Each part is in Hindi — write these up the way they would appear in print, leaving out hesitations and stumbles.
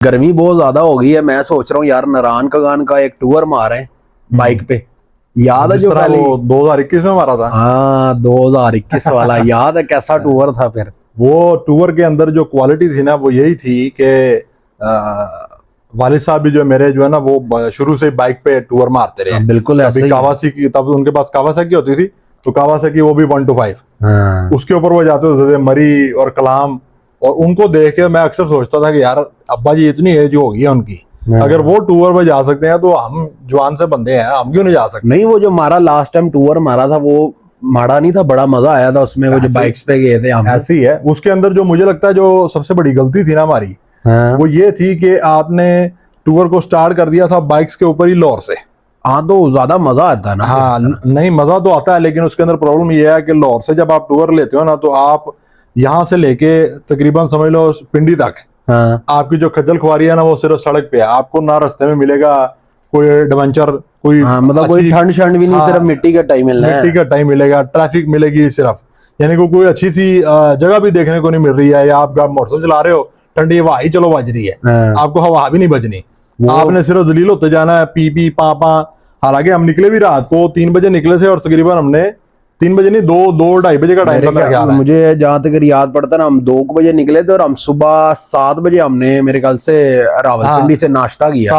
गर्मी बहुत ज्यादा हो गई है। मैं सोच रहा हूँ यार नारायण कगान का एक टूर मारे बाइक पे। याद है जो पहले 2021 में मारा था। हाँ 2021 वाला याद है कैसा टूर था फिर। वो टूर के अंदर जो क्वालिटी थी ना वो यही थी कि वालिद साहब भी जो मेरे जो है ना वो शुरू से बाइक पे टूर मारते रहे। बिल्कुल ऐसे ही। कावासाकी, तब उनके पास कावासाकी होती थी तो कावासाकी वो भी 125 हाँ। उसके ऊपर वो जाते होते थे, मरी और कलाम। और उनको देख के मैं अक्सर सोचता था कि यार अब्बा जी इतनी एज हो गई है उनकी, अगर वो टूर पे जा सकते हैं तो हम जवान से बंदे हैं, हम क्यों नहीं जा सकते। नहीं वो जो हमारा लास्ट टाइम टूर मारा था वो माड़ा नहीं था, बड़ा मजा आया था उसमें। वो जो बाइक्स पे गए थे हम। ऐसी है। उसके अंदर जो मुझे लगता है जो सबसे बड़ी गलती थी ना हमारी, वो ये थी कि आपने टूर को स्टार्ट कर दिया था बाइक्स के ऊपर ही लाहौर से। हाँ तो ज्यादा मजा आता है ना। हाँ नहीं मजा तो आता है, लेकिन उसके अंदर प्रॉब्लम ये है कि लाहौर से जब आप टूर लेते हो ना तो आप यहाँ से लेके तकरीबन समझ लो पिंडी तक, हाँ। आपकी जो खज्जल खुआरी है ना वो सिर्फ सड़क पे है। आपको ना रास्ते में मिलेगा कोई एडवेंचर, कोई हाँ, मतलब कोई ठंड शंड भी नहीं। हाँ, सिर्फ मिट्टी का टाइम मिलना है। मिट्टी का टाइम मिलेगा, ट्रैफिक मिलेगी सिर्फ, यानी कि कोई अच्छी सी जगह भी देखने को नहीं मिल रही है। या आप मोटरसाइकिल चला रहे हो, ठंडी हवा ही चलो बज रही है, आपको हवा भी नहीं बजनी, आपने सिर्फ जलील होते जाना है, पी पी पा पा। हालांकि हम निकले भी रात को 3 बजे निकले थे और तकरीबन हमने 3 बजे नहीं 2-2-2:30 बजे का टाइम था मेरे ख्याल है। मुझे जहां तक याद पड़ता ना हम 2 बजे निकले थे और हम सुबह 7 बजे हमने मेरे ख्याल से रावलपिंडी से नाश्ता किया।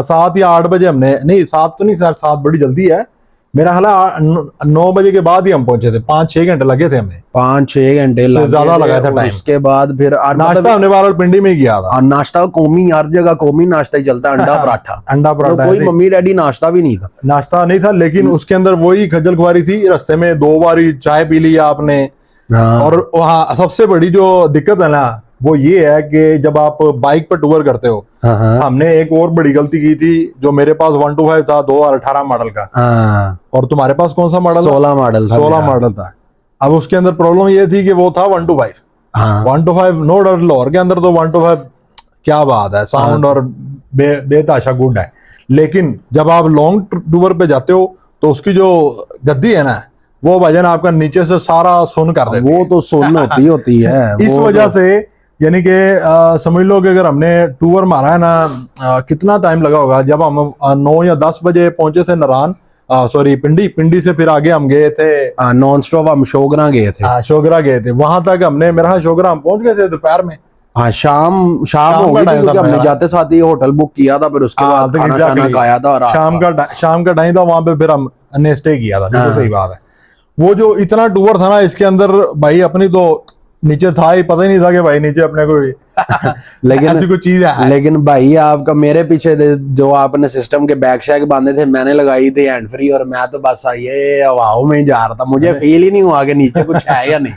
7 या 8 बजे हमने, नहीं 7 तो नहीं सर, 7 बड़ी जल्दी है मेरा ख्याल है। 9 बजे के बाद ही हम पहुंचे थे, 5-6 घंटे लगे थे हमें, 5-6 घंटे ज्यादा लगा था टाइम। उसके बाद फिर नाश्ता हमने रावलपिंडी में किया था। नाश्ता कौमी, हर जगह कौमी नाश्ता ही चलता है, अंडा पराठा। अंडा पराठा, कोई मम्मी डैडी नाश्ता भी नहीं था। नाश्ता नहीं था, लेकिन उसके अंदर वही खज्जल खुआरी थी। रास्ते में 2 बार चाय पी ली आपने। और वहाँ सबसे बड़ी जो दिक्कत है ना वो ये है कि जब आप बाइक पर टूर करते हो, हमने एक और बड़ी गलती की थी। जो मेरे पास 125 था 2018 मॉडल का, और तुम्हारे पास कौन सा मॉडल? 16 मॉडल था। 16 मॉडल था। अब उसके अंदर प्रॉब्लम ये थी कि वो था 125। 125 नो डाउट लाहौर के अंदर तो 125 क्या बात है, साउंड और बेताशा गुड है। लेकिन जब आप लॉन्ग टूर पे जाते हो तो उसकी जो गद्दी है ना वो भाईजान आपका नीचे से सारा सुन कर देती है। वो तो सुन होती है। इस वजह से यानी कि समझ लो कि अगर हमने टूर मारा है ना, कितना टाइम लगा होगा। जब हम 9 या 10 बजे पहुंचे थे नारायण, सॉरी पिंडी से फिर आगे हम गए थे नॉन स्टॉप, हम शोगरा गए थे। शोगरा गए थे, वहां तक हमने, मेरा शोगरा हम पहुंच गए थे दोपहर में। हाँ शाम हो गई थी, क्योंकि हमने जाते साथ ही होटल बुक किया था, फिर उसके बाद खाना शाना खाया था और शाम का टाइम था। वहां पे फिर हमने स्टे किया था। बिल्कुल सही बात है। वो जो इतना टूर था ना, इसके अंदर भाई अपनी तो नीचे था ही, पता ही नहीं था कि भाई नीचे अपने कोई लेकिन ऐसी कोई चीज है। लेकिन भाई आपका मेरे पीछे जो आपने सिस्टम के बैक शैक बांधे थे, मैंने लगाई थी हैंड फ्री, और मैं तो बस ये हवाओं में ही जा रहा था। मुझे फील ही नहीं हुआ कि नीचे कुछ है या नहीं।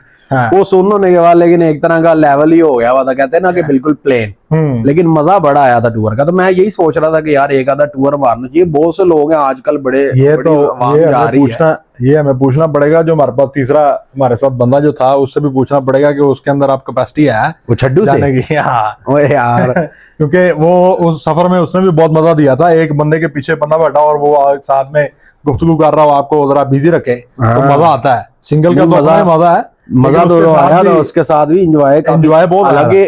वो सुन होने के बाद लेकिन एक तरह का लेवल ही हो गया हुआ था, कहते हैं ना कि बिल्कुल प्लेन। लेकिन मजा बड़ा आया था टूर का। तो मैं यही सोच रहा था कि यार एक आधा टूर मारना चाहिए। बहुत से लोग हैं आजकल बड़े, ये हमें पूछना पड़ेगा। जो हमारे पास तीसरा हमारे साथ बंदा जो था उससे भी पूछना पड़ेगा कि उसके अंदर आप कैपेसिटी है वो छड्डू जाने की। यार क्योंकि वो उस सफर में उसने भी बहुत मजा दिया था। एक बंदे के पीछे बंदा बैठा और वो साथ में गुफ्तगू कर रहा हो, आपको जरा बिजी रखे तो मजा आता है। सिंगल का मजा है, मजा तो आया था। उसके साथ भी एंजॉय बहुत। हालांकि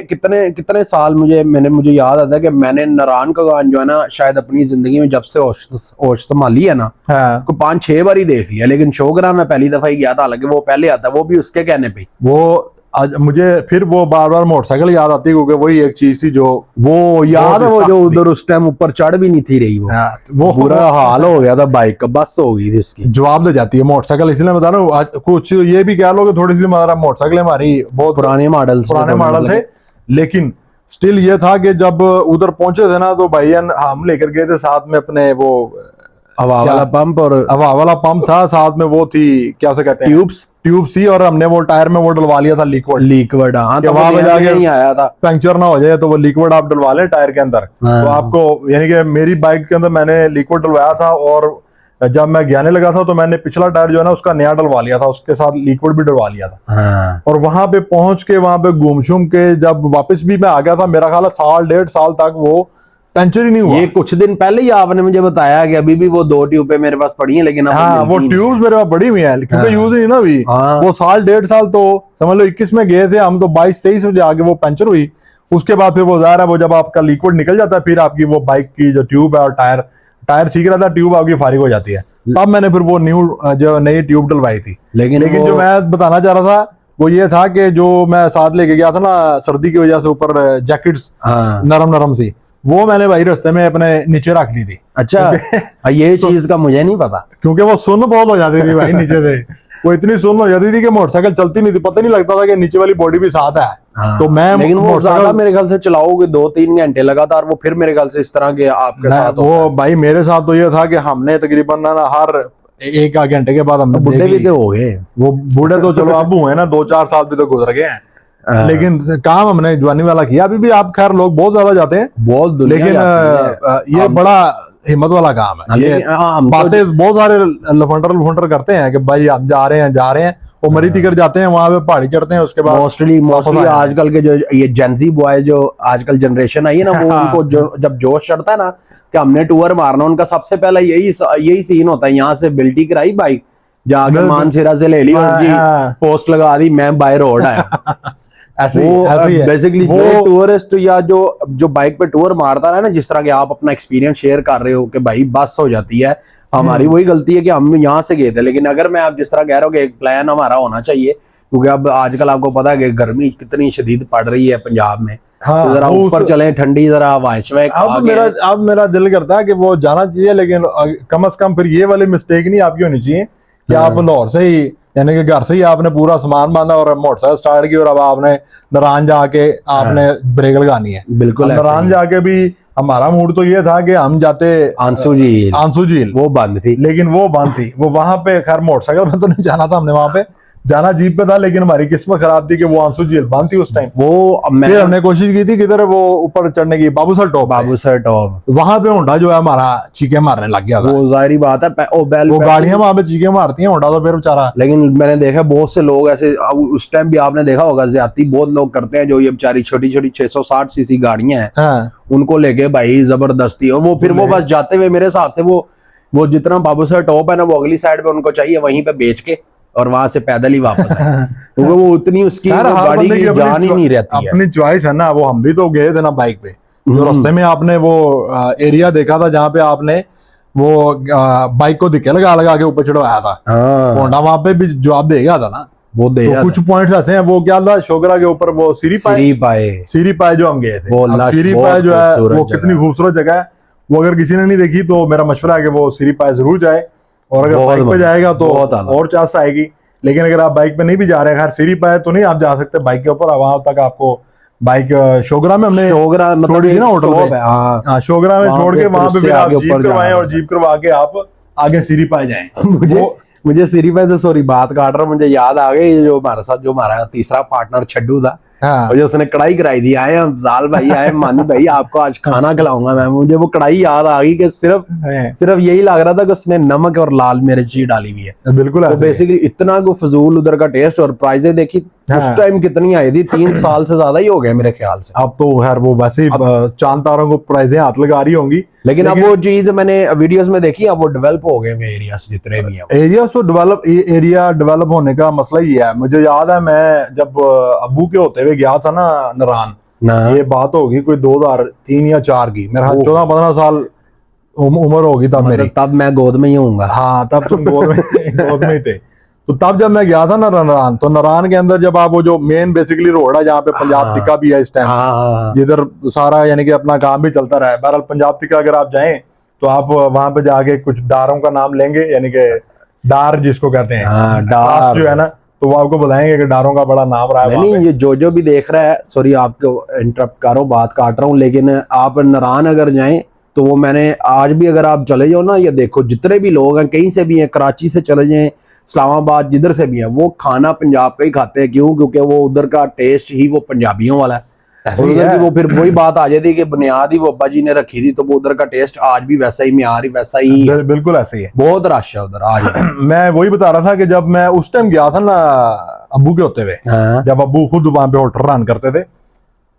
कितने साल मुझे याद आता है कि मैंने नारायण कगान जो है ना, शायद अपनी जिंदगी में जब से होश संभाली है ना, को 5-6 बार ही देख लिया। लेकिन शोगरा में पहली दफा ही गया था, हालांकि वो पहले आता, वो भी उसके कहने पे। वो आज मुझे फिर वो बार बार मोटरसाइकिल याद आती है, क्योंकि वही एक चीज थी जो वो याद है। वो जो उधर उस टाइम ऊपर चढ़ भी नहीं थी रही, वो बुरा हाल हो गया था। बाइक का बस हो गई थी उसकी, जवाब दे जाती है मोटरसाइकिल। इसलिए बता रहा हूँ, कुछ ये भी कह लो कि थोड़ी सी हमारा मोटरसाइकिल हमारी बहुत पुराने मॉडल थे। लेकिन स्टिल ये था कि जब उधर पहुंचे थे ना तो भाई हम लेकर गए थे साथ में अपने वो हवा वाला पंप, और हवा वाला पंप था साथ में। वो थी क्या से कहते हैं, ट्यूब सी, और हमने वो टायर में वो डलवा लिया था लिक्विड। हाँ तो वहां पे जाके नहीं आया था, पंक्चर ना हो जाए तो वो लिक्विड आप डलवा लें टायर के अंदर। तो आपको यानी कि मेरी बाइक के अंदर मैंने लिक्विड डलवाया था, और जब मैं गिराने लगा था तो मैंने पिछला टायर जो है ना उसका नया डलवा लिया था, उसके साथ लिक्विड भी डलवा लिया था। और वहां पे पहुंच के वहां पे घूम शूम के जब वापस भी मैं आ गया था, मेरा ख्याल है 1.5 साल तक वो पंचर ही नहीं हुआ। ये कुछ दिन पहले ही आपने मुझे बताया कि अभी भी वो 2 ट्यूबें मेरे पास पड़ी हैं, लेकिन वो ट्यूब्स मेरे पास पड़ी हुई है, क्योंकि यूज ही नहीं ना अभी। वो 1.5 साल तो समझ लो 21 में गए थे हम, तो 22-23 में जाके वो पंचर हुई। उसके बाद फिर वो ज़ाहिर है वो जब आपका लिक्विड निकल जाता है फिर आपकी वो बाइक की जो ट्यूब है और टायर सीख रहा था, ट्यूब आपकी फारिग हो जाती है। तब मैंने फिर वो जो नई ट्यूब डलवाई थी। लेकिन जो मैं बताना चाह रहा था वो ये था कि जो मैं साथ लेके गया था ना सर्दी की वजह से ऊपर जैकेट्स नरम नरम सी, वो मैंने भाई रास्ते में अपने नीचे रख ली थी। अच्छा ये चीज का मुझे नहीं पता, क्योंकि वो सुन्न बहुत हो जाती थी भाई नीचे से। वो इतनी सुन्न हो जाती थी कि मोटरसाइकिल चलती नहीं थी, पता नहीं लगता था कि नीचे वाली बॉडी भी साथ है। तो मैं लेकिन वो ज्यादा मेरे ख्याल से चलाओगे 2-3 घंटे लगातार, वो फिर मेरे ख्याल से इस तरह के आपके साथ वो भाई मेरे साथ तो ये था कि हमने तकरीबन ना हर 1 घंटे के बाद हमने बुढ़े भी तो हो गए। वो बूढ़े तो चलो अब हुए ना, 2-4 साल भी तो गुजर गए हैं, लेकिन काम हमने जवानी वाला किया। अभी भी आप खैर लोग बहुत ज्यादा जाते हैं, बहुत, लेकिन ये बड़ा हिम्मत वाला काम है। ये बातें बहुत सारे लफंडर करते हैं कि भाई आप जा रहे हैं वो मरी तिकर जाते हैं, वहां पे पहाड़ी चढ़ते हैं, उसके बाद मोस्टली आजकल के जो ये जेंजी बॉय जो आजकल जनरेशन आई है ना, वो उनको जब जोश चढ़ता है ना कि हमने टूर मारना, उनका सबसे पहला यही सीन होता है। यहाँ से बिल्टी कराई बाइक, जाके मानसेरा से ले ली और जी पोस्ट लगा दी, मैं बाय रोड आया। बेसिकली वो टूरिस्ट या जो बाइक पे टूर मारता है ना, जिस तरह के आप अपना एक्सपीरियंस शेयर कर रहे हो कि भाई बस हो जाती है, हमारी वही गलती है कि हम यहाँ से गए थे। लेकिन अगर मैं आप जिस तरह कह रहा हूँ कि एक प्लान हमारा होना चाहिए, क्योंकि अब आजकल आपको पता है कि गर्मी कितनी शदीद पड़ रही है पंजाब में, तो जरा ऊपर चले ठंडी जरा हवाएं। अब मेरा दिल करता है कि वो जाना चाहिए, लेकिन कम से कम फिर ये वाली मिस्टेक नहीं आपकी होनी चाहिए कि आप लाहौर से ही यानी कि घर से ही आपने पूरा सामान बांधा और मोटरसाइकिल स्टार्ट की और अब आपने नारायण जाके आपने ब्रेक लगानी है। बिल्कुल नारायण जाके भी हमारा मूड तो ये था कि हम जाते आंसू झील, वो बंद थी, लेकिन वो बंद थी। वो वहां पे खैर मोटरसाइकिल में तो नहीं जाना था, हमने वहां पे जाना जीप पे था, लेकिन हमारी किस्मत खराब थी कि वो आंसू झील बंद थी उस टाइम। फिर हमने कोशिश की थी किधर वो ऊपर चढ़ने की, बाबूसर टॉप, वहां पे होंडा जो है हमारा चीखे मारने लग गया था। वो जाहिर बात है, वो गाड़ियां वहां पे चीखे मारती हैं, होंडा तो फिर बेचारा। लेकिन मैंने देखा बहुत से लोग ऐसे, उस टाइम भी आपने देखा होगा ज्यादती बहुत लोग करते हैं, जो ये बेचारी छोटी 660 सीसी गाड़ियां हैं, उनको लेके भाई जबरदस्ती, और वो फिर वो बस जाते हुए मेरे हिसाब से वो जितना बाबूसर टॉप है ना, वो अगली साइड पे उनको चाहिए वहीं पे बेच के और वहां से पैदल ही वापस आए। क्योंकि वो उतनी उसकी गाड़ी की जान ही नहीं रहती है। अपनी चॉइस है ना, वो हम भी तो गए थे ना बाइक पे, जो रास्ते में आपने वो एरिया देखा था जहाँ पे आपने वो बाइक को दिक्के लगा के ऊपर चढ़वाया था, होंडा वहां पे भी जवाब दे गया था ना। वो दे तो कुछ पॉइंट्स ऐसे हैं, वो क्या था शोगरा के ऊपर वो सीरी पाए जो हम गए थे, सीरी पाए जो है वो कितनी खूबसूरत जगह है। वो अगर किसी ने नहीं देखी तो मेरा मशवरा है कि वो सीरी पाए जरूर जाए, और अगर बाइक पे जाएगा तो और चांस आएगी। लेकिन अगर आप बाइक पे नहीं भी जा रहे हैं, खैर सीरी पाए तो नहीं आप जा सकते बाइक के ऊपर, वहां तक आपको बाइक शोगरा में हमने छोड़ी थी ना होटल पे, शोगरा में छोड़ के वहां पे फिर आप जीप करवाएं और जीप करवा के आप आगे सीरी पाए जाएं। मुझे सीरी पाए से सॉरी बात काट रहा हूँ, मुझे याद आ गई जो हमारे साथ जो हमारा तीसरा पार्टनर छड्डू था, और जो उसने कढ़ाई कराई दी, आए हम जाल भाई, आए मानी भाई आपको आज खाना खिलाऊंगा मैं, मुझे वो कढ़ाई याद आ गई कि सिर्फ यही लग रहा था कि उसने नमक और लाल मिर्च डाली हुई है। बिल्कुल तो बेसिकली इतना को फजूल उधर का टेस्ट, और प्राइजें देखी उस टाइम कितनी आई थी, 3 साल से ज्यादा ही हो गए मेरे ख्याल से। अब तो खैर वो वैसे चांद तारों को प्राइजें हाथ लगा रही होंगी, लेकिन अब वो चीज मैंने वीडियोस में देखी, अब वो डेवलप हो गए एरियाज जितने भी हैं। एरिया तो डेवलप होने का मसला ही है। मुझे याद है मैं जब अब्बू के होते हुए गया था ना नारायण, ये बात होगी कोई 2003 या 4 की, मेरा 14-15 साल उम्र होगी तब मेरी। तब मैं गोद में ही होऊंगा। हाँ तब तुम गोद में ही थे। तो तब जब मैं गया था ना नारायण, तो नारायण के अंदर जब आप वो जो मेन बेसिकली रोड है जहाँ पे पंजाब टिक्का भी है इस टाइम, जिधर सारा यानी कि अपना काम भी चलता रहा है। बहरहाल पंजाब टिक्का अगर आप जाएं तो आप वहां पे जाके कुछ डारों का नाम लेंगे, यानी कि डार जिसको कहते हैं, डार जो है ना, तो वो आपको बताएंगे कि डारों का बड़ा नाम रहा है। नहीं ये जो भी देख रहा है, सॉरी आपको इंटरप्ट कर रहा हूँ, बात काट रहा हूँ, लेकिन आप नारायण अगर जाएं तो वो मैंने आज भी अगर आप चले जाओ ना, ये देखो जितने भी लोग हैं कहीं से भी हैं, कराची से चले जाएं, इस्लामाबाद जिधर से भी हैं, वो खाना पंजाब का ही खाते हैं। क्यों? क्योंकि वो उधर का टेस्ट ही वो पंजाबियों वाला है। उधर की वो फिर वही बात आ जाती है कि बुनियाद ही वो अब्बा जी ने रखी थी, तो वो उधर का टेस्ट आज भी वैसा ही, म्यार वैसा ही, बिल्कुल ऐसे ही है। बहुत रश है उधर आज। मैं वही बता रहा था कि जब मैं उस टाइम गया था ना अब्बू के होते हुए, जब अब्बू खुद वहां पे होटल रन करते थे,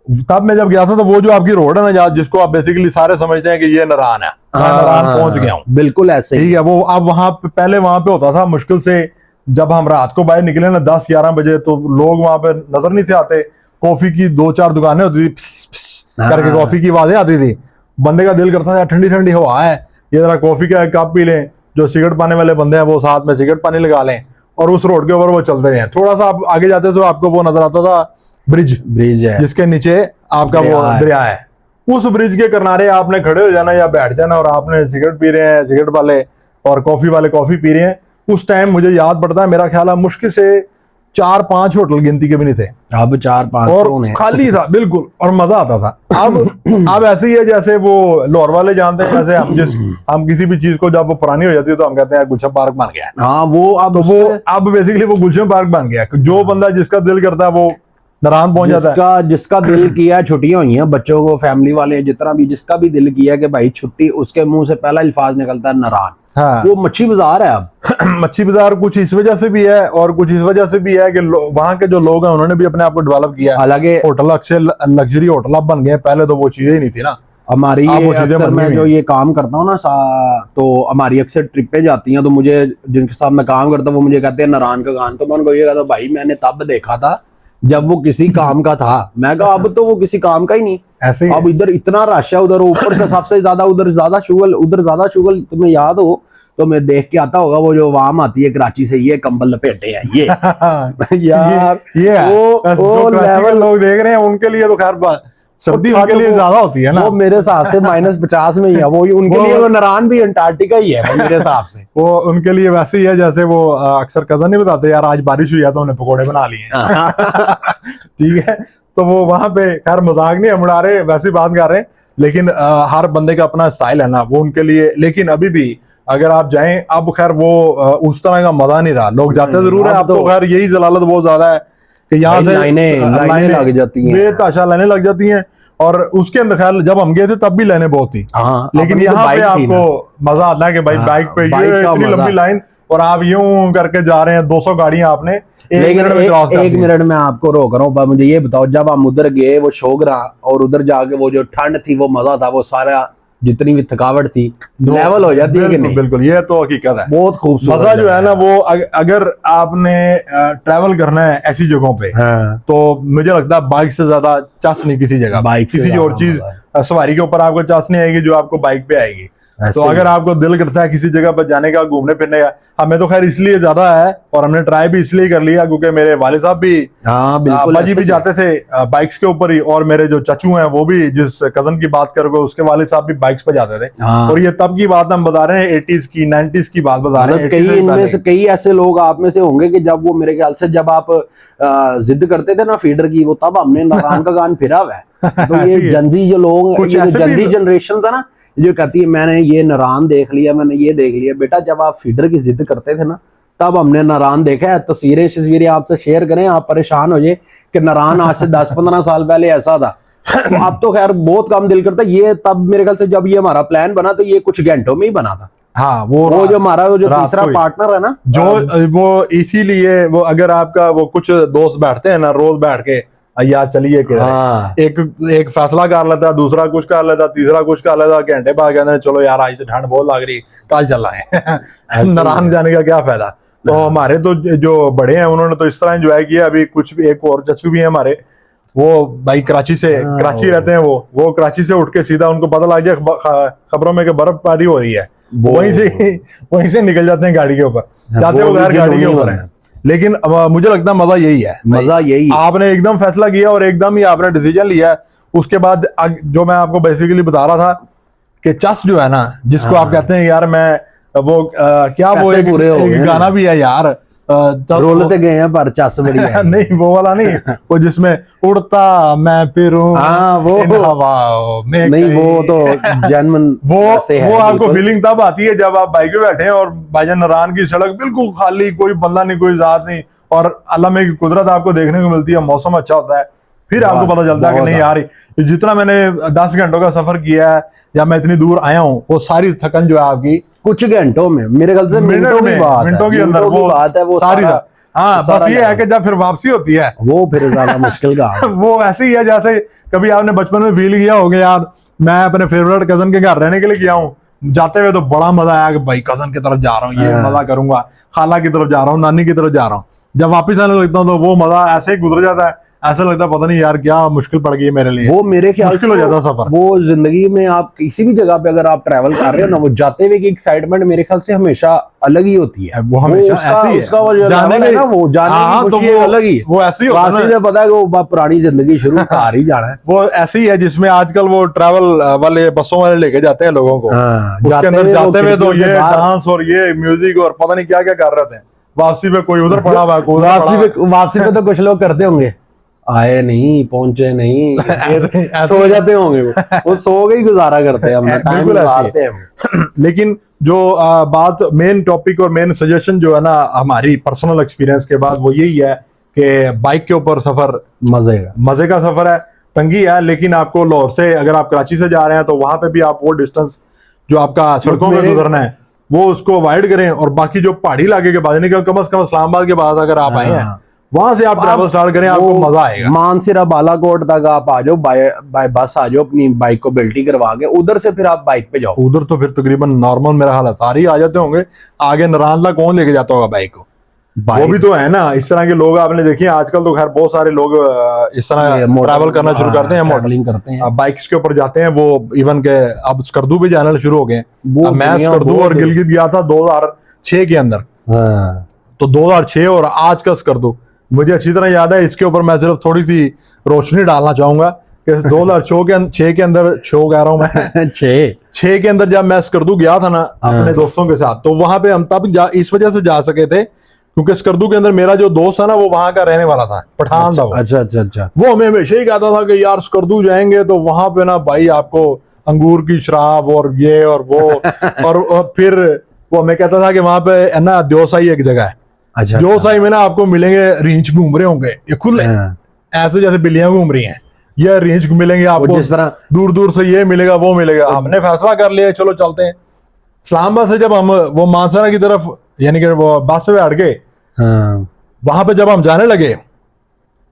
तब मैं जब गया था तो वो जो आपकी रोड है ना, जिसको आप बेसिकली सारे समझते हैं कि ये नारायण है, नारायण पहुंच गया हूँ, बिल्कुल ऐसे ठीक है। वो अब वहां पे पहले वहां पे होता था मुश्किल से, जब हम रात को बाहर निकले ना 10-11 बजे, तो लोग वहां पे नजर नहीं थे आते। कॉफी की 2-4 दुकानें होती थी, करके कॉफी की आवाजें आती थी। बंदे का दिल करता था ठंडी ठंडी हवा है, ये जरा कॉफी का कप पी लें। जो सिगरेट पाने वाले बंदे हैं वो साथ में सिगरेट पानी लगा लें और उस रोड के ऊपर वो चलते हैं। थोड़ा सा आप आगे जाते तो आपको वो नजर आता था ब्रिज है जिसके नीचे आपका वो दरिया है। उस ब्रिज के किनारे आपने खड़े हो जाना या बैठ जाना और आपने सिगरेट पी रहे हैं सिगरेट वाले और कॉफी वाले कॉफी पी रहे हैं। उस टाइम मुझे याद पड़ता है, मेरा ख्याल है मुश्किल से 4-5 होटल गिनती के भी नहीं थे। अब 4-5 और खाली था बिल्कुल और मजा आता था। अब ऐसे ही है जैसे वो लाहौर वाले जानते हैं, जैसे हम किसी भी चीज को जब वो पुरानी हो जाती है तो हम कहते हैं गुलशन पार्क बन गया। हाँ वो अब बेसिकली वो गुलशन पार्क बन गया। जो बंदा जिसका दिल करता है वो नारायण पहुंच जाता है। जिसका दिल किया, छुट्टियां हुई हैं बच्चों को, फैमिली वाले जितना भी, जिसका भी दिल किया कि भाई छुट्टी, उसके मुंह से पहला अल्फाज निकलता है नारायण। हाँ। वो मच्छी बाजार है अब। मच्छी बाजार कुछ इस वजह से भी है और कुछ इस वजह से भी है कि वहां के जो लोग हैं उन्होंने भी अपने आप को डेवलप किया। हालांकि होटल अक्सर लग्जरी होटल अब बन गए, पहले तो वो चीजें ही नहीं थी ना। हमारी अक्सर मैं जो ये काम करता हूँ ना, तो हमारी अक्सर ट्रिपें जाती हैं, तो मुझे जिनके साथ मैं काम करता हूँ वो मुझे कहते हैं नारायण का गान। तो मैं उनको ये कहता हूँ भाई मैंने तब देखा था जब वो किसी काम का था। मैं कहा अब तो वो किसी काम का ही नहीं। ऐसे अब इधर इतना रश है, उधर ऊपर से सबसे ज्यादा उधर ज्यादा शुगल। तुम्हें याद हो तो मैं देख के आता होगा वो जो वाम आती है कराची से, ये कंबल लपेटे हैं ये यार ये वो लेवल लोग देख रहे हैं उनके लिए तो खैर सर्दी उनके लिए ज्यादा होती है ना। वो मेरे हिसाब से -50 में ही है वो उनके लिए। वो नारायण भी अंटार्कटिका ही है मेरे हिसाब से। वो उनके लिए वैसे ही है जैसे वो अक्सर कजन नहीं बताते यार आज बारिश हुई है तो उन्हें पकोड़े बना लिए। ठीक है, तो वो वहां पे खैर मजाक नहीं हम उड़ा रहे, वैसी बात कर रहे हैं। लेकिन हर बंदे का अपना स्टाइल है ना, वो उनके लिए। लेकिन अभी भी अगर आप जाएं, अब खैर वो उस तरह का मजा नहीं रहा। लोग जाते जरूर है, अब तो खैर यही जलालत बहुत ज्यादा है कि यहाँ से लाइनें लग जाती हैं, बेतहाशा लाइनें लग जाती हैं। और उसके अंदर ख्याल जब हम गए थे तब भी लाइनें बहुत थी। लेकिन यहाँ पे आपको मजा आता है कि भाई बाइक पे इतनी लंबी लाइन और आप यूं करके जा रहे हैं, 200 गाड़ियां आपने एक मिनट में आपको रोक रहा हूँ। मुझे ये बताओ, जब हम उधर गए वो शोगरा और उधर जाके वो जो ठंड थी वो मजा था, वो सारा जितनी भी थकावट थी लेवल हो जाती है कि नहीं? बिल्कुल, ये तो हकीकत है। बहुत खूबसूरत मजा जो है ना वो अगर आपने ट्रैवल करना है ऐसी जगहों पे, तो मुझे लगता है बाइक से ज्यादा चस नहीं किसी जगह, बाइक किसी और चीज सवारी के ऊपर आपको चस नहीं आएगी जो आपको बाइक पे आएगी। तो अगर आपको दिल करता है किसी जगह पर जाने का, घूमने फिरने का, हमें तो खैर इसलिए ज्यादा है और हमने ट्राई भी इसलिए कर लिया क्योंकि मेरे वाले साहब भी, अब्बा जी भी जाते थे बाइक्स के ऊपर ही, और मेरे जो चचू हैं वो भी, जिस कजन की बात करोगे उसके वाले साहब भी बाइक्स पे जाते थे। और ये तब की बात हम बता रहे हैं, 80s की 90s की बात बता रहे हैं। कई इनमें से कई ऐसे लोग आप में से होंगे कि जब वो, मेरे ख्याल से जब आप जिद करते थे ना फीडर की, वो तब हमने नारायण का गान फिरा हुआ है। तो ये जंजी जो लोग, ये जंजी जनरेशन था ना, जो कहती है मैंने ये नारायण देख लिया, मैंने ये देख लिया। बेटा जब आप फीडर की जिद करते थे ना, तब हमने नारायण देखा है। तस्वीरें आपसे शेयर करें, आप परेशान हो जाए कि नारायण आज से 10-15 साल पहले ऐसा था। तो अब तो खैर बहुत कम दिल करता है। ये तब मेरे ख्याल से जब ये हमारा प्लान बना तो ये कुछ घंटों में ही बना था। हाँ, वो जो हमारा जो तीसरा पार्टनर है ना, जो वो इसीलिए वो अगर आपका वो कुछ दोस्त बैठते हैं ना रोज बैठ के यार चलिए एक फैसला कर लेता, दूसरा कुछ कर लेता, तीसरा कुछ कर लेता, घंटे बाद कहते चलो यार आज तो ठंड बहुत लग रही, कल चल रहे नारायण जाने का क्या फायदा। तो हमारे तो जो बड़े हैं उन्होंने तो इस तरह एंजॉय किया। अभी कुछ एक और चचू भी है हमारे, वो भाई कराची रहते हैं। वो कराची से उठ के सीधा उनको पता लग जाए खबरों में कि बर्फबारी हो रही है, वहीं से निकल जाते हैं गाड़ी के ऊपर, जाते हो गाड़ी के ऊपर है। लेकिन मुझे लगता है मजा यही है, आपने एकदम फैसला किया और एकदम ही आपने डिसीजन लिया। उसके बाद जो मैं आपको बेसिकली बता रहा था कि चस जो है ना, जिसको आप कहते हैं यार मैं वो क्या वो एक गाना भी है यार, रोलते गए हैं पर चस बड़ी है। नहीं वो वाला नहीं, वो जिसमें उड़ता मैं फिरूं वो हवाओं में, नहीं वो तो जन्मन वो आपको फीलिंग तब आती है जब आप बाइक पे बैठे हैं और भाईजान नारायण की सड़क बिल्कुल खाली, कोई बंदा नहीं, कोई जात नहीं, और अल्लाह में कुदरत आपको देखने को मिलती है, मौसम अच्छा होता है। फिर आपको पता चलता है कि नहीं यार, जितना मैंने 10 घंटों का सफर किया है या मैं इतनी दूर आया हूँ, वो सारी थकन जो है आपकी कुछ घंटों में, मेरे ख्याल से मिनटों के अंदर वो बात है, वो सारी। हाँ, बस ये है कि जब फिर वापसी होती है वो फिर ज्यादा मुश्किल का वो ऐसे ही है जैसे कभी आपने बचपन में फील किया होगा यार, मैं अपने फेवरेट कजन के घर रहने के लिए गया हूँ, जाते हुए तो बड़ा मजा आया कि भाई कजन की तरफ जा रहा हूँ, ये मजा करूंगा, खाला की तरफ जा रहा हूँ, नानी की तरफ जा रहा हूँ। जब वापिस आने लगता हूँ तो वो मजा ऐसे ही गुजर जाता है ऐसा लगता है पता नहीं यार क्या मुश्किल पड़ गई है मेरे लिए। वो मेरे ख्याल मुश्किल हो जाता सफर। वो जिंदगी में आप किसी भी जगह पे अगर आप ट्रैवल कर रहे हो ना, वो जाते हुए की एक्साइटमेंट मेरे ख्याल से हमेशा अलग ही होती है। वो हमेशा ऐसी है। उसका वो जो जाने है ना, वो जाने की तो खुशी अलग ही है। वो ऐसी होता है वासी से पता है कि वो पुरानी जिंदगी शुरू कर ही जाना है। वो ऐसी है जिसमें आजकल वो ट्रैवल वाले बसों वाले लेके जाते हैं लोगों को, उसके अंदर जाते हुए तो ये डांस और ये म्यूजिक और पता नहीं क्या क्या कर रहे थे। वापसी पे कोई उधर पड़ा हुआ, कोई वापसी पे तो कुछ लोग करते होंगे, आए नहीं, पहुंचे नहीं, सो जाते होंगे। वो सो के ही गुजारा करते हैं, अपना टाइम गुजारते हैं। लेकिन जो बात मेन टॉपिक और मेन सजेशन जो है ना हमारी पर्सनल एक्सपीरियंस के बाद, वो यही है कि बाइक के ऊपर सफर मजे का सफर है। तंगी है, लेकिन आपको लाहौर से अगर आप कराची से जा रहे हैं तो वहां पे भी आप वो डिस्टेंस जो आपका सड़कों में गुजरना है वो उसको अवॉइड करें, और बाकी जो पहाड़ी इलाके के बाद कम से कम इस्लामाबाद के बाद अगर आप आए हैं वहां से आप ट्रैवल स्टार्ट करें, आपको मजा आएगा। मानसरा बालाकोट तक आप आ जाओ, बाय बस आ जाओ, अपनी बाइक को बिल्टी करवा के, उधर से फिर आप बाइक पे जाओ। उधर तो फिर तकरीबन नॉर्मल मेरा हाल सारे ही आ जाते होंगे। आगे नारायणला कौन लेके जाता होगा बाइक को? वो भी तो है ना, इस तरह के लोग आपने देखिए आजकल तो खैर बहुत सारे लोग इस तरह ट्रैवल करना शुरू करते हैं, मॉडलिंग करते हैं, बाइक्स के ऊपर जाते हैं। वो इवन के अब स्कर्दू भी जाना शुरू हो गए। मैं स्कर्दू और गिलगित गया था 2006 के अंदर, तो 2006 और आज का स्कर्दू मुझे अच्छी तरह याद है। इसके ऊपर मैं सिर्फ थोड़ी सी रोशनी डालना चाहूंगा कि 2006 के अंदर, शो कह रहा हूँ मैं, 6 के अंदर जब मैं स्कर्दू गया था ना अपने दोस्तों के साथ, तो वहां पे हम तब इस वजह से जा सके थे क्योंकि स्कर्दू के अंदर मेरा जो दोस्त है ना वो वहां का रहने वाला था, पठान था वो। अच्छा। वो हमें हमेशा ही कहता था कि यार स्कर्दू जाएंगे तो वहां पे ना भाई आपको अंगूर की शराब और ये और वो और फिर वो हमें कहता था कि वहां पे ना द्योसाई एक जगह है, द्योसाई में ना आपको मिलेंगे रींच घूम रहे होंगे, ये खुले ऐसे जैसे बिल्लियां घूम रही हैं, ये रींच मिलेंगे आपको, जिस तरह दूर दूर से ये मिलेगा वो मिलेगा। हमने फैसला कर लिया चलो चलते हैं। इस्लामाबाद से जब हम वो मानसरा की तरफ यानी कि वो बस पे बैठ गए, वहां पे जब हम जाने लगे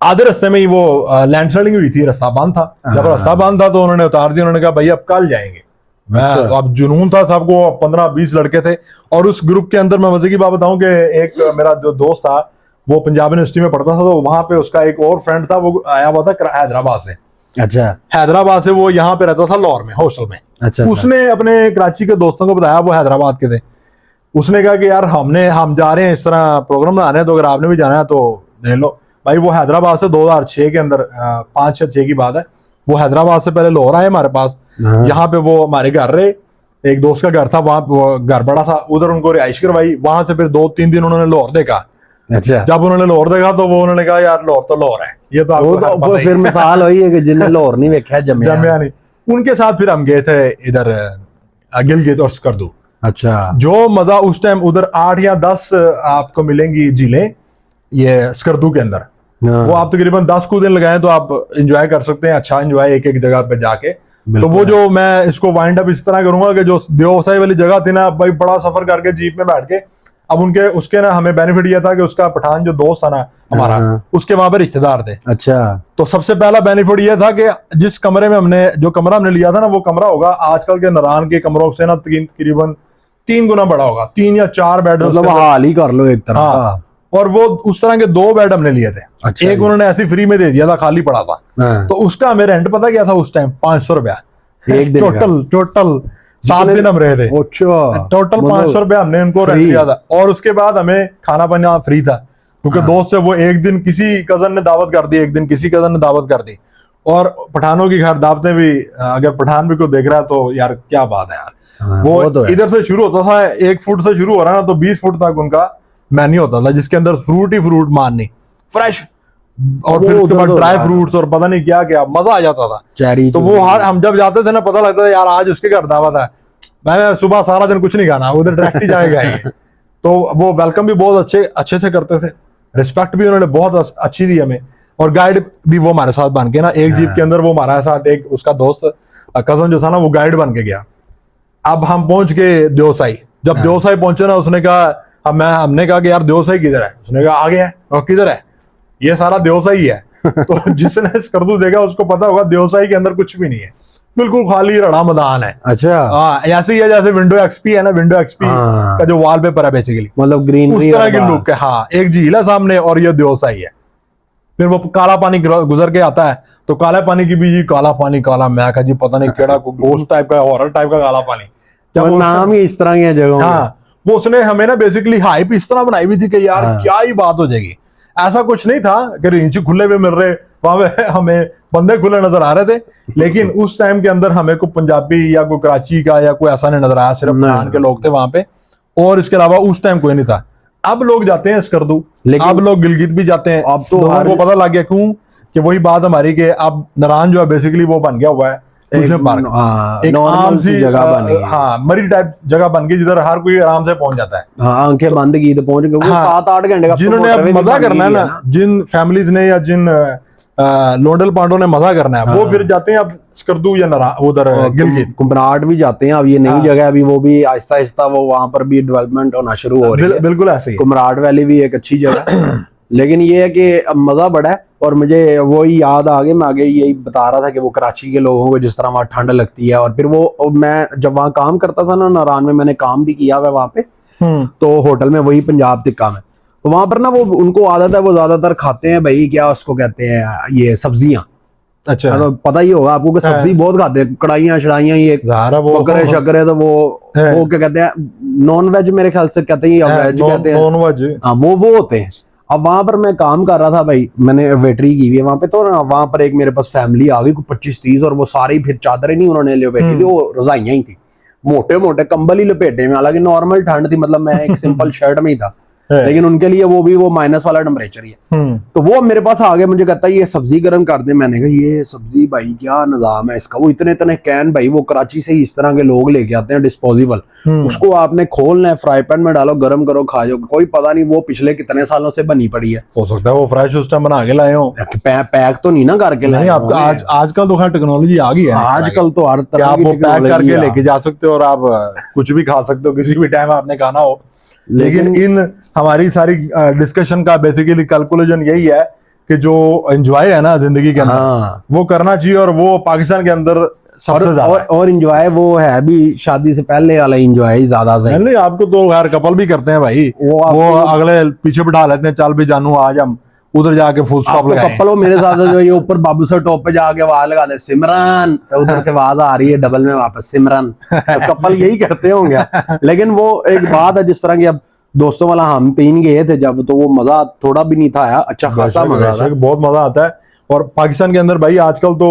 आधे रास्ते में ही वो लैंडस्लाइडिंग हुई थी, रास्ता बंद था। जब रास्ता बंद था तो उन्होंने उतार दिया, उन्होंने कहा भाई अब कल जाएंगे। अब जुनून था सबको, 15-20 लड़के थे और उस ग्रुप के अंदर मैं मजे की बात बताऊं कि एक मेरा जो दोस्त था वो पंजाब यूनिवर्सिटी में पढ़ता था, तो वहां पे उसका एक और फ्रेंड था, वो आया हुआ था हैदराबाद से। अच्छा, हैदराबाद से वो यहाँ पे रहता था लाहौर में हॉस्टल में। अच्छा, उसने अपने कराची के दोस्तों को बताया, वो हैदराबाद के थे। उसने कहा कि यार हम जा रहे हैं, इस तरह प्रोग्राम बना रहे हैं, तो अगर आपने भी जाना है तो देख लो भाई। वो हैदराबाद से 2006 के अंदर 5 या 6 की बात है, वो हैदराबाद से पहले लाहौर आए हमारे पास। यहाँ पे वो हमारे घर रहे, एक दोस्त का घर था वहां, घर बड़ा था, उधर उनको रिहाइश करवाई। वहां से फिर 2-3 दिन उन्होंने लाहौर देखा। अच्छा, जब उन्होंने लाहौर देखा तो वो उन्होंने कहा यार लाहौर तो लाहौर है, ये तो आपको फिर मिसाल वही है कि जिन्हें लाहौर नहीं देखा जमिया नहीं। उनके साथ फिर हम गए थे इधर गिलगित और स्कर्दू। अच्छा, जो मजा उस टाइम उधर 8 या 10 आपको मिलेंगी झीलें ये स्कर्दू के अंदर, वो आप तकरीबन 10 दिन लगाए तो आप एंजॉय कर सकते हैं, अच्छा एंजॉय एक जगह पे जाके। तो वो जो मैं इसको वाइंड अप इस तरह करूंगा कि जो देवसाई वाली जगह थी ना, भाई बड़ा सफर करके जीप में बैठ के, अब उसके ना हमें बेनिफिट ये था कि उसका पठान जो दोस्त था ना हमारा, उसके वहां पे रिश्तेदार थे। अच्छा, तो सबसे पहला बेनिफिट ये था कि जिस कमरे में जो कमरा हमने लिया था ना, वो कमरा होगा आजकल के नारायण के कमरों से ना तकरीबन 3 गुना बड़ा होगा, 3 या 4 बेड, मतलब हाल ही कर लो एक तरह का। और वो उस तरह के 2 बेड हमने लिए थे। अच्छा, एक उन्होंने ऐसी फ्री में दे दिया था, खाली पड़ा था। तो उसका हमें रेंट पता क्या था उस टाइम? 500 रुपया एक दिन। टोटल 7 दिन हम रहे थे। टोटल 500 रुपया हमने उनको रेंट दिया था, और उसके बाद हमें खाना पीना फ्री था, क्योंकि दोस्त से वो एक दिन किसी कजन ने दावत कर दी, एक दिन किसी कजन ने दावत कर दी। और पठानों की खैर दावतें भी, अगर पठान भी को देख रहा है तो यार क्या बात है यार। वो तो इधर से शुरू होता था, 1 फुट से शुरू हो रहा है ना, तो 20 फुट तक उनका मेन्यू होता था, जिसके अंदर फ्रूट ही फ्रूट माननी फ्रेश, और फिर उसके बाद ड्राई फ्रूट्स और पता नहीं क्या क्या, मजा आ जाता था। चेरी तो वो हम जब जाते थे ना, पता लगता था यार आज उसके घर दावत है, मैं सुबह सारा दिन कुछ नहीं खाना, उधर डायरेक्ट ही जाएगा। तो वो वेलकम भी बहुत अच्छे से करते थे, रिस्पेक्ट भी उन्होंने बहुत अच्छी दी हमें, और गाइड भी वो हमारे साथ बन के ना, एक जीप के अंदर वो हमारे साथ एक उसका दोस्त कजन जो था ना, वो गाइड बन के गया। अब हम पहुंच गए देवसाई। जब देवसाई पहुंचे ना, उसने कहा हमने कहा कि यार देवसाई किधर है? उसने कहा आगे है। और किधर है? ये सारा देवसाई है। तो जिसने स्कर्दू देखा उसको पता होगा देवसाई के अंदर कुछ भी नहीं है, बिल्कुल खाली रड़ा मैदान है। अच्छा, ऐसे ही है जैसे विंडो एक्सपी है ना, विंडो एक्सपी का जो वॉलपेपर है बेसिकली, मतलब ग्रीन उस तरह की लुक है। हाँ, एक झील है सामने और ये देवसाई है। फिर वो काला पानी गुजर के आता है, तो काला पानी की भी जी काला पानी काला, मैं कहा जी पता नहीं केड़ा घोस्ट टाइप का, हॉरर टाइप का काला पानी, जब नाम ही इस तरह की जगह। हाँ, वो उसने हमें ना बेसिकली हाइप इस तरह बनाई हुई थी कि यार क्या ही बात हो जाएगी। ऐसा कुछ नहीं था कि रेंज खुले हुए मिल रहे, वहां पे हमें बंदे खुले नजर आ रहे थे, लेकिन उस टाइम के अंदर हमें कोई पंजाबी या कोई कराची का या कोई ऐसा नहीं नजर आया, सिर्फ पठान के लोग थे वहां पे, और इसके अलावा उस टाइम कोई नहीं था। अब लोग जाते हैं स्कर्दू, अब लोग गिलगित भी जाते हैं। अब तो लोगों को पता लग गया, क्यों कि वही बात हमारी कि अब नारायण जो है बेसिकली वो बन गया हुआ है एक आम सी जगह बन गई, हाँ मरी टाइप जगह बन गई, जिधर हर कोई आराम से पहुंच जाता है। हाँ, आंखें बंद की तो पहुंच गए। 7-8 घंटे का जिन्होंने अब मजा करना है ना, जिन फैमिलीज ने या जिन लोंडल पांडों ने मजा करना है, वो फिर जाते हैं अब स्कर्दू या उधर गिलगित, कुम्भनाट भी जाते हैं। अब ये नई जगह, अभी वो भी आहिस्ता आहिस्ता वो वहां पर भी डेवलपमेंट होना शुरू हो रही है। बिल्कुल ऐसे ही कुम्भनाट वैली भी एक अच्छी जगह लेकिन ये है कि अब मजा बड़ा है। और मुझे वो ही याद आ गया, मैं आगे यही बता रहा था कि वो कराची के लोगों को जिस तरह वहाँ ठंड लगती है, और फिर वो मैं जब वहाँ काम करता था ना नारायण में, मैंने काम भी किया हुआ वहाँ पे, तो होटल में वही पंजाब टिक्का में, तो वहां पर ना वो उनको आदत है, वो ज्यादातर खाते हैं भाई, क्या उसको कहते हैं, ये सब्जियां। अच्छा, तो पता ही होगा आपको कि सब्जी बहुत खाते हैं, कढ़ाइयाँ शड़ाइयाँ, ये बकरे शकरे, तो वो क्या कहते हैं, नॉन वेज मेरे ख्याल से कहते हैं, या वेज कहते हैं, नॉन वेज, हाँ वो होते हैं। अब वहां पर मैं काम कर रहा था भाई, मैंने वेटरी की हुई है वहां पे, तो ना वहां पर एक मेरे पास फैमिली आ गई, 25-30, और वो सारी फिर चादरें नहीं उन्होंने लपेटी थी, वो रजाइयां ही थी, मोटे मोटे कंबल ही लपेटे में, हालांकि नॉर्मल ठंड थी, मतलब मैं एक सिंपल शर्ट में ही था, लेकिन उनके लिए वो भी वो माइनस वाला टेम्परेचर ही है। तो वो मेरे पास आ गए, मुझे कहता है ये सब्जी गर्म कर दे। मैंने कहा ये सब्जी भाई क्या निजाम है इसका। वो इतने इतने कैन भाई, वो कराची से ही इस तरह के लोग लेके आते हैं डिस्पोजेबल, उसको आपने खोलना है, फ्राई पैन में डालो, गर्म करो, खा जाओ। कोई पता नहीं वो पिछले कितने सालों से बनी पड़ी है, हो सकता है वो फ्रेश उस टाइम बना के लाए हो, पैक तो नहीं ना करके लाए। आजकल तो खैर टेक्नोलॉजी आ गई है, आजकल तो हर तरह आप वो पैक करके लेके जा सकते हो, और आप कुछ भी खा सकते हो किसी भी टाइम आपने खाना हो। लेकिन इन हमारी सारी डिस्कशन का बेसिकली कैलकुलेशन यही है कि जो एंजॉय है ना जिंदगी के अंदर, वो करना चाहिए, और वो पाकिस्तान के अंदर सबसे ज्यादा और एंजॉय वो है भी शादी से पहले वाला एंजॉय ही ज्यादा सही। नहीं, आपको तो यार कपल भी करते हैं भाई, वो अगले पीछे बिठा लेते हैं, चल भी जानू आज हम उधर जाके फुल स्टॉप लगाएं। कपल हो मेरे साथ, जो ये ऊपर बाबू सर टॉप पे जाके आवाज लगा दे सिमरन, तो उधर से आवाज आ रही है डबल में वापस सिमरन, तो कपल यही करते होंगे। लेकिन वो एक बात है, जिस तरह की अब दोस्तों वाला हम 3 गए थे जब, तो वो मजा थोड़ा भी नहीं था आया, अच्छा खासा मजा आता है, बहुत मजा आता है। और पाकिस्तान के अंदर भाई आजकल तो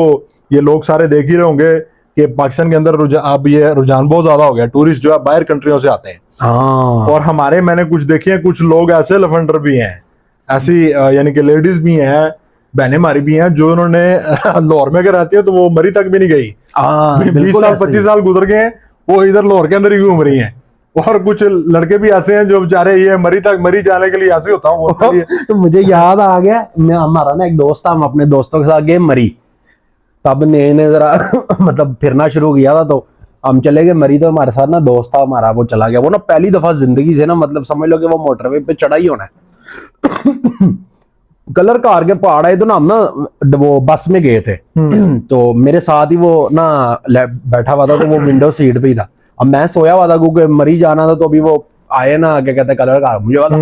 ये लोग सारे देख ही रहे होंगे कि पाकिस्तान के अंदर अब ये रुझान बहुत ज्यादा हो गया, टूरिस्ट जो है बाहर कंट्रियों से आते हैं। हाँ, और हमारे मैंने कुछ देखे हैं, कुछ लोग ऐसे लफंडर भी हैं, ऐसी यानी कि लेडीज भी हैं, बहनें हमारी भी हैं, जो उन्होंने लाहौर में अगर रहती है तो वो मरी तक भी नहीं गई, 20 साल 25 साल गुजर गए हैं, वो इधर लाहौर के अंदर ही घूम रही हैं। और कुछ लड़के भी ऐसे हैं जो बेचारे ये मरी जाने के लिए ऐसे होता हूँ। तो मुझे याद आ गया, हमारा ना एक दोस्त था, हम अपने दोस्तों के साथ गए मरी, तब ने जरा मतलब फिरना शुरू किया था, तो हम चले गए मरी। तो हमारे साथ ना दोस्त था हमारा, वो चला गया। वो ना पहली दफा जिंदगी से ना, मतलब समझ लो कि वो मोटरवे पे चढ़ा ही होना है। कलर कार के पहाड़ आए, तो ना हम ना वो बस में गए थे, तो मेरे साथ ही वो ना बैठा हुआ था, तो वो विंडो सीट पे ही था। अब मैं सोया हुआ था क्योंकि मरी जाना था, तो अभी वो आए ना, क्या कहते हैं, कलर कार, मुझे पता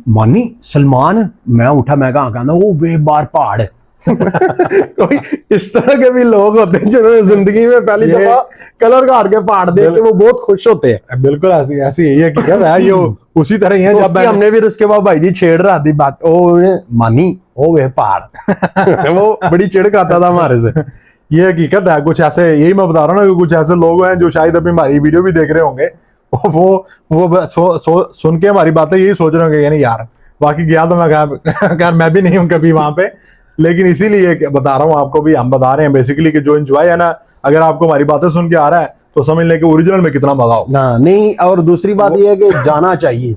मानी सलमान, मैं उठा, मैं कहा वो बेबार पहाड़ है। कोई इस तरह के भी लोग होते हैं जिन्होंने जिंदगी में पहली दफा कलर कार के पहाड़ देख के वो बहुत खुश होते हैं। बिल्कुल ऐसी ऐसी यही है कि क्या ये उसी तरह ही है। जब हमने फिर उसके बाद भाई जी छेड़ रहा थी बात, ओ मानी ओ वे पहाड़। वो बड़ी चिढ़ खाता था हमारे से। ये हकीकत है, कुछ ऐसे, यही मैं बता रहा हूँ ना, कुछ ऐसे लोग हैं जो शायद अभी हमारी वीडियो भी देख रहे होंगे, वो सुन के हमारी बातें यही सोच रहे होंगे, यानी यार बाकी गया तो मैं भी नहीं हूँ कभी वहां पे, लेकिन इसीलिए बता रहा हूँ आपको भी, हम बता रहे हैं बेसिकली कि जो एंजॉय है ना, अगर आपको हमारी बातें सुन के आ रहा है तो समझ लें कि ओरिजिनल में कितना मजा हो। नहीं, और दूसरी बात यह है कि जाना चाहिए,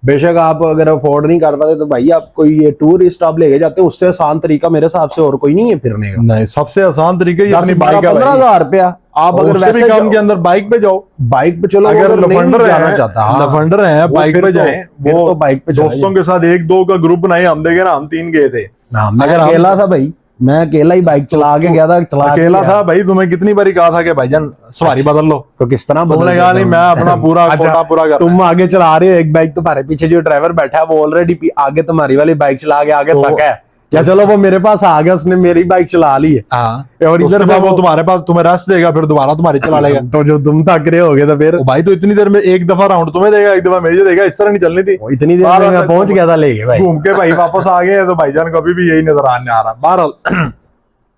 बेशक आप अगर अफोर्ड नहीं कर पाते तो भाई आप कोई ये टूरिस्ट आप लेके जाते हैं, उससे आसान तरीका मेरे हिसाब से और कोई नहीं है फिरने का। नहीं, सबसे आसान तरीका ये अपनी बाइक का, 15,000 रुपया आप अगर वैसे काम के अंदर बाइक पे जाओ, बाइक पे चलो। अगर लफंडर जाना चाहता है, लफंडर है, बाइक पे जाए, वो तो बाइक पे दोस्तों के साथ 1-2 का ग्रुप बनाए, हम देखे ना, हम 3 गए थे। अगर अकेला था भाई, मैं अकेला ही बाइक चला के गया था, अकेला था भाई, तुम्हें कितनी बारी कहा था कि भाईजान सवारी बदल लो, तो किस तरह तुमने कहा नहीं, मैं अपना पूरा कोटा पूरा कर। तुम आगे चला रहे हो एक बाइक, तुम्हारे पीछे जो ड्राइवर बैठा है वो ऑलरेडी आगे तुम्हारी वाली बाइक चला के आगे थका है क्या चलो वो मेरे पास आ गया, उसने मेरी बाइक चला ली है। हाँ, और इधर से वो तुम्हारे पास तुम्हें रेस्ट देगा, फिर दोबारा तुम्हारी चला लेगा। तो जो तुम थक रहे होगे तो फिर भाई तो इतनी देर में एक दफा राउंड तुम्हें देगा, एक दफा मुझे देगा, इस तरह नहीं चलनी थी। इतनी देर में मैं पहुंच गया था लेके भाई, घूम के भाई वापस आ गए। तो भाईजान को अभी भी यही नजर आने आ रहा। बहरहाल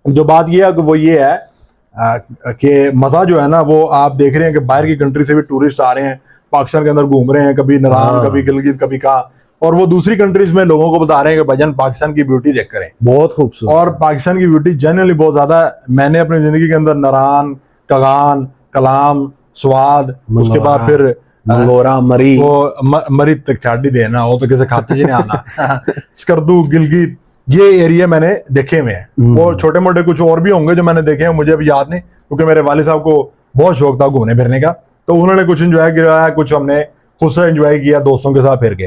जो बात ये है वो ये है कि मजा जो है ना वो आप देख रहे हैं कि बाहर की कंट्री से भी टूरिस्ट आ रहे हैं, पाकिस्तान के अंदर घूम रहे हैं, कभी नारायण, कभी गिलगित, कभी कहा, और वो दूसरी कंट्रीज में लोगों को बता रहे हैं कि भाईजान पाकिस्तान की ब्यूटी देख करें, बहुत खूबसूरत। और पाकिस्तान की ब्यूटी जनरली बहुत ज्यादा है। मैंने अपनी जिंदगी के अंदर नारायण, कगान, कलाम, स्वाद, उसके बाद फिर मंगोरा, मरी, वो मरी तक छाड़ी देना, वो तो किसी खाते ही नहीं आना स्कर्दू, गिलगित, ये एरिया मैंने देखे हुए हैं। और छोटे मोटे कुछ और भी होंगे जो मैंने देखे हैं, मुझे अभी याद नहीं, क्योंकि मेरे वालिद साहब को बहुत शौक था घूमने फिरने का, तो उन्होंने कुछ एंजॉय किया, कुछ हमने खुद से एंजॉय किया दोस्तों के साथ फिर के।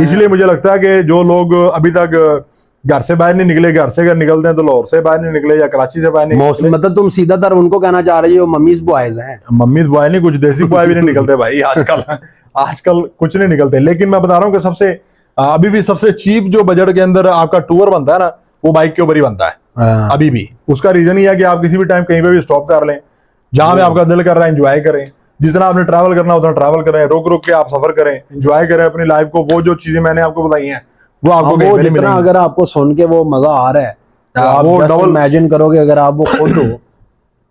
इसलिए मुझे लगता है कि जो लोग अभी तक घर से बाहर नहीं निकले, घर से अगर निकलते हैं तो लाहौर से बाहर नहीं निकले या कराची से बाहर नहीं निकले, मतलब तुम सीधा उनको कहना चाह रहे हो मम्मीज बॉयज हैं। मम्मीज बॉय नहीं, कुछ देसी बॉय भी नहीं निकलते भाई आजकल कुछ नहीं निकलते। लेकिन मैं बता रहा हूँ कि सबसे अभी भी सबसे चीप जो बजट के अंदर आपका टूर बनता है ना, वो बाइक के ऊपर ही बनता है अभी भी। उसका रीजन ही है कि आप किसी भी टाइम कहीं पे भी स्टॉप कर लें, जहां पे आपका दिल कर रहा है एंजॉय करें, जितना आपने ट्रैवल करना उतना ट्रैवल करें, रुक रुक के आप सफर करें, एंजॉय करें अपनी लाइफ को। वो जो चीजें मैंने आपको बताई हैं वो आपको वो जितना अगर आपको सुन के वो मजा आ रहा है, तो आप वो डबल इमेजिन करोगे अगर आप वो खुद हो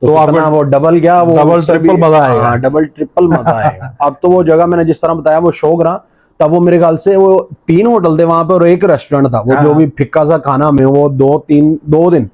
तो आपको वो डबल क्या, वो डबल ट्रिपल मजा आएगा। डबल ट्रिपल मजा आएगा। अब तो वो जगह मैंने जिस तरह बताया वो शोगरा, तब वो मेरे ख्याल से वो 3 होटल थे वहां पे और 1 रेस्टोरेंट था। वो जो भी फिक्का सा खाना में वो 2 दिन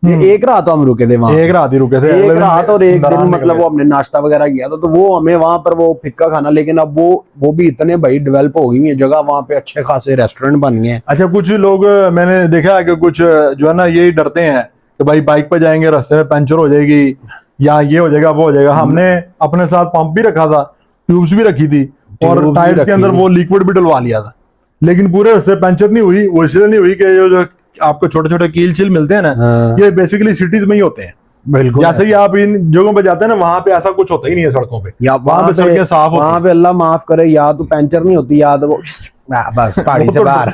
एक रात हम रुके थे वहां, एक रात ही रुके थे, एक रात और एक दिन, मतलब वो हमने नाश्ता वगैरह किया था, तो वो हमें वहां पर वो फिक्का खाना। लेकिन अब वो भी इतने भाई डेवलप हो गई है जगह, वहां पे अच्छे खासे रेस्टोरेंट बन गए हैं। अच्छा, कुछ लोग मैंने देखा है कि कुछ जो है ना यही डरते हैं कि भाई बाइक पे जाएंगे रास्ते में पंचर हो जाएगी या ये हो जाएगा वो हो जाएगा। हमने अपने साथ पंप भी रखा था, ट्यूब्स भी रखी थी, और टायर्स के अंदर वो लिक्विड भी डलवा लिया था, लेकिन पूरे रास्ते पंचर नहीं हुई। वो इसलिए नहीं हुई कि जो आपको छोटे छोटे कील चिल मिलते हैं ना, ये बेसिकली सिटीज में ही होते हैं। बिल्कुल, जैसे ही आप इन जगहों पे जाते हैं ना, वहां पे ऐसा कुछ होता ही नहीं है सड़कों पे, या वहां पे सड़कें साफ होती हैं। वहां पे अल्लाह माफ करे, या तो पंचर नहीं होती या तो वो बस पहाड़ी से बाहर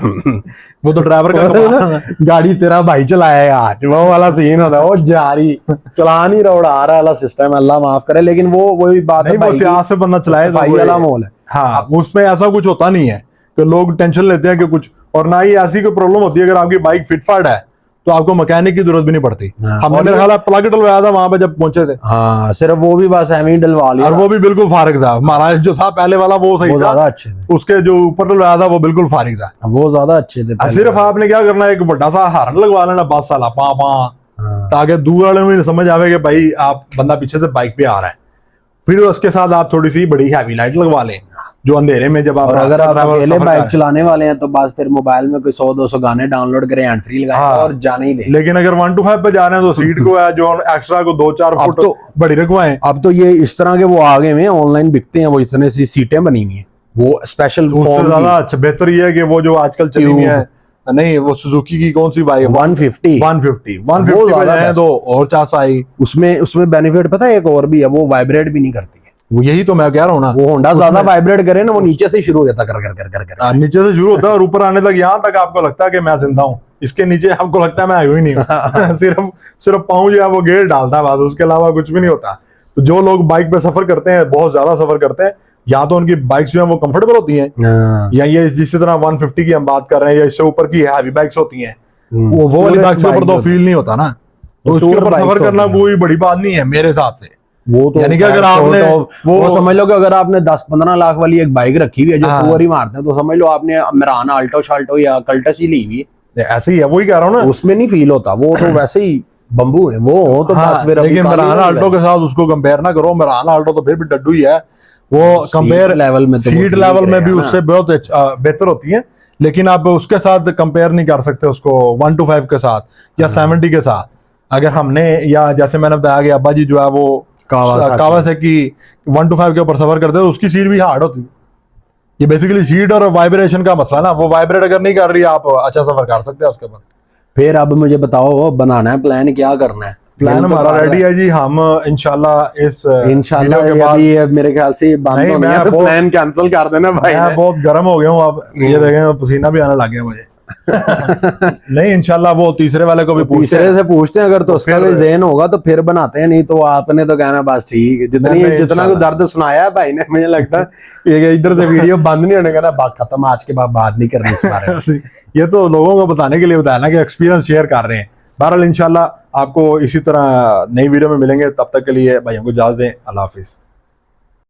वो तो ड्राइवर का गाड़ी तेरा भाई चलाया आज, वो वाला सीन होता है, वो जारी चला नहीं रहा, आ रहा वाला सिस्टम, अल्लाह माफ करे। लेकिन वो वही बात है, वो प्यार से बंदा चलाए वाला माहौल है। हाँ, उसमें ऐसा कुछ होता नहीं है कि लोग टेंशन लेते हैं कि कुछ, और ना ही ऐसी कोई प्रॉब्लम होती है। अगर आपकी बाइक फिटफाट है तो आपको मैकेनिक की जरूरत भी नहीं पड़ती। हमने मेरे ख्याल प्लग डलवाया था वहां पे जब पहुंचे थे। हाँ, सिर्फ वो भी बस एवं डलवा लिया, और वो भी बिल्कुल फारिग था। हमारा जो था पहले वाला वो सही था, ज्यादा अच्छे थे। उसके जो ऊपर डलवाया था वो बिल्कुल फारिग था, वो ज्यादा अच्छे थे। सिर्फ आपने क्या करना है, एक बड़ा सा हार्न लगवा लेना 5 साल पा पा, ताकि दूर वाले में समझ आवे कि भाई आप बंदा पीछे से बाइक पे आ रहा है। फिर उसके साथ आप थोड़ी सी बड़ी हैवी लाइट लगवा लें जो अंधेरे में जब आप, और अगर आप अकेले बाइक चलाने वाले हैं तो बस फिर मोबाइल में कोई 100-200 गाने डाउनलोड करें, हैंड फ्री लगाएं और जाने ही दें। लेकिन अगर 1 to 5 पे जा रहे हैं तो सीट को है जो एक्स्ट्रा को 2-4 फुट तो बड़ी रखवाएं। अब तो ये इस तरह के वो आ गए हैं, ऑनलाइन बिकते हैं, वो इतने सी सीटें बनी हुई हैं, वो स्पेशल उससे ज्यादा अच्छा बेहतर ये है कि वो जो आजकल चली हुई है, नहीं वो सुजुकी की कौन सी बाइक, 150 है तो और 400 आई। उसमें बेनिफिट पता है एक और भी है, वो वाइब्रेट भी नहीं करती है। वो यही तो मैं कह रहा हूँ ना, वो होंडा ज्यादा वाइब्रेट करे ना, वो नीचे से शुरू हो जाता कर नीचे से शुरू होता है और ऊपर आने तक, यहाँ तक आपको लगता है कि मैं जिंदा हूँ, इसके नीचे आपको लगता है मैं आयु ही नहीं हूँ सिर्फ पाँव जो है वो गेयर डालता है बस, उसके अलावा कुछ भी नहीं होता। तो जो लोग बाइक पे सफर करते हैं, बहुत ज्यादा सफर करते हैं, या तो उनकी बाइक्स जो है वो कंफर्टेबल होती हैं, या ये जिस तरह 150 की हम बात कर रहे हैं या इससे ऊपर की हैवी बाइक्स होती हैं, वो वाली बाइक्स के ऊपर तो फील नहीं होता ना, तो उसके ऊपर सफर करना कोई बड़ी बात नहीं है मेरे हिसाब से। वो तो यानी कि अगर आपने वो समझ लो कि अगर आपने 10-15 लाख वाली एक बाइक रखी हुई है जो टूर ही मारते हैं, तो समझ लो आपने मेरान अल्टो शाल्टो या कल्टस ही ली हुई है, ऐसे ही है, वही कह रहा हूँ ना, उसमें नहीं फील होता, वो तो वैसे ही बम्बू है वो तो बस। फिर लेकिन मेरान अल्टो के साथ उसको कंपेयर ना करो, मेरान अल्टो तो फिर भी डड्डू ही है, वो कंपेयर लेवल में, सीट लेवल में भी उससे बहुत बेहतर होती है, लेकिन आप उसके साथ कंपेयर नहीं कर सकते उसको 1 to 5 के साथ या 70 के साथ। अगर हमने, या जैसे मैंने बताया कि अब्बा जी जो है वो कावासाकी 1 to 5 के ऊपर सफर करते हैं, उसकी सीट भी हार्ड होती है। ये बेसिकली सीट और वाइब्रेशन का मसला ना, वो वाइब्रेट अगर नहीं कर रही आप अच्छा सफर कर सकते हैं उसके ऊपर। फिर अब मुझे बताओ, बनाना है प्लान, क्या करना है? प्लान हमारा रेडी है जी, हम इंशाल्लाह अभी मेरे ख्याल से बंद होने हैं, तो प्लान कैंसिल कर देना भाई। मैं बहुत गर्म हो गया हूँ, आप ये देखें पसीना भी आने लग गया मुझे। नहीं इंशाल्लाह वो तीसरे वाले को भी तीसरे से पूछते हैं, अगर तो उसका भी ज़हन होगा तो फिर बनाते हैं, नहीं तो आपने तो कहना बस ठीक है। जितना को दर्द सुनाया है भाई ने, मुझे लगता है ये इधर से वीडियो बंद नहीं होने का ना, बात खत्म, आज के बाद बात नहीं करनी इस बारे में। ये तो लोगों को बताने के लिए बताया ना कि एक्सपीरियंस शेयर कर रहे हैं। बहरहाल इंशाल्लाह आपको इसी तरह नई वीडियो में मिलेंगे, तब तक के लिए भाइयों को इजाजत दें। अल्लाह हाफिज।